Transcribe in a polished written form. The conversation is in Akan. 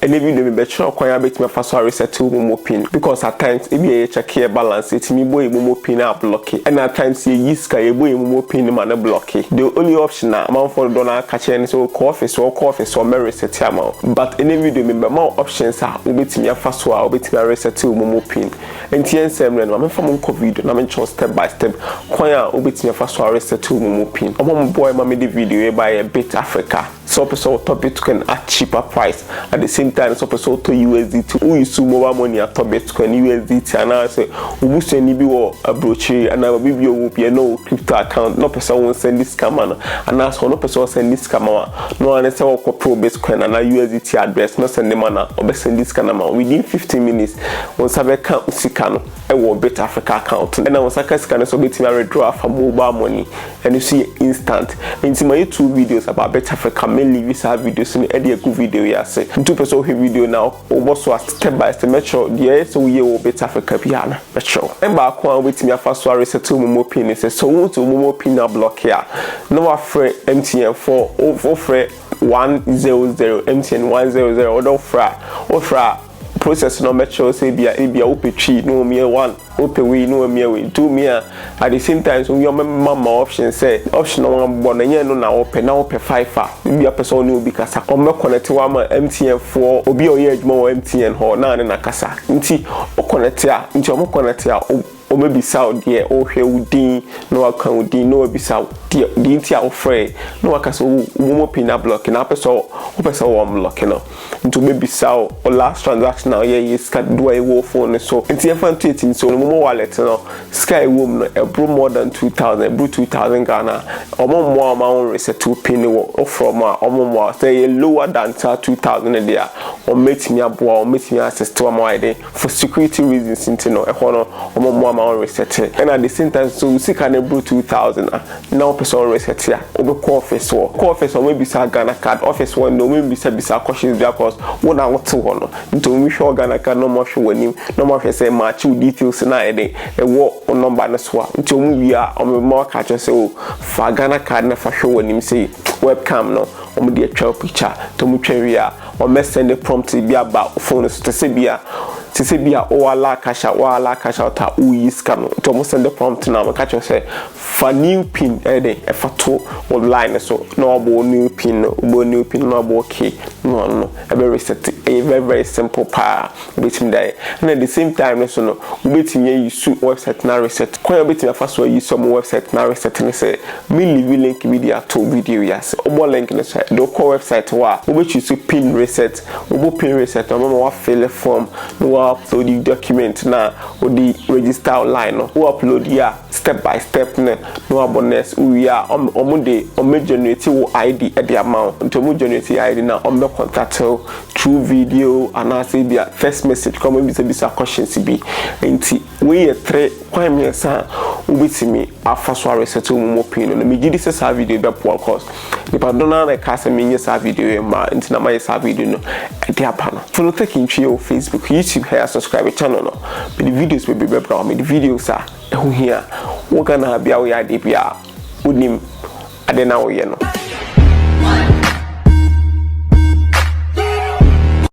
any video me bet sure kwanya bet me first reset to MoMo Pin because at times if you check your balance it me boy MoMo Pin are block and at times you use ka boy MoMo Pin man block the only option na man for donor catch any so coffee or me reset amount but any video me more options are bet me first bet me reset to MoMo Pin MTN same na me from COVID na me show step by step kwanya bet me first reset to MoMo Pin omo boy ma me the video by BitAfrika so person top Bitcoin at cheaper price at the same time so person to USDT who use mobile money at top Bitcoin USDT and I say who send ni bi wo abrochi and I will be your no crypto account no person will send this scam and as no person send this scam no one say what pro Bitcoin and USDT address no send them or send this scam within 15 minutes once have account sikano e wo BitAfrika account and I was like scan so bit me withdraw from mobile money and you see instant into my YouTube videos about BitAfrika leave this videos in a good video ya say 2% video now also step by step make sure the so we will BitAfrika piano make sure and back one with me first reset to MoMo Pin is so want to MoMo Pin block here no afraid MTN for over 100 MTN 100 or fra process no make sure say bia open tree no me one open way no me way do me at the same time so we mama option say option one born no na open 5 bia person no be kasa o me connect one MTN for obi oye adwuma MTN ho na na kasa nti o connect a nti o mo connect a o me be sound there o hwe udin no aka udin no be sound the nti a ofre no aka so MoMo Pin block na person o person o block no nti me be sound o last transaction now yeah is can do a wo phone so nti e fan tweeting so MoMo wallet no sky room no e bro more than 2000 bro 2000 Ghana o mo amount reset to pin wo from o mo say lower than 2000 there o metimi aboa o metimi access to am wide for security reasons nti no e ho no o mo reset and at the same time so see can bro 2000 now person reset here o be office or maybe say Ghana card office one no maybe say bisa questions because what I want to one into we show Ghana card no more show him no more say match details na e wo number na so into we are on more catch say oh for Ghana card na for show him say webcam no o me dey twa picture to mu twa we are o me send the prompt be about phone so to say bia o ala kasha ta u yiska to mo send the prompt na me catch say for new pin e for to online so no bo new pin no bo okay no e be reset a very simple pa between there and at the same time so no between use website na reset kwa between first use some website na reset and say me leave link video to video yes o link na say do ko website wa we choose pin reset pin reset no wa fill form no upload the document na or the register online no upload ya step by step no abonnes we are on generate ID at the amount to mo generate ID na on contact through video and I say their first message come be say questions be enti we 3 kwam yesa ubitimi afaso reset to MoMo Pin no me gidi se video be podcast nipa dona na ka se me nyesa video ma enti na ma yesa video no e apa no follow techintwi o Facebook YouTube here subscribe channel no but the videos will be better me the videos are here we gonna be our idea unim adena we no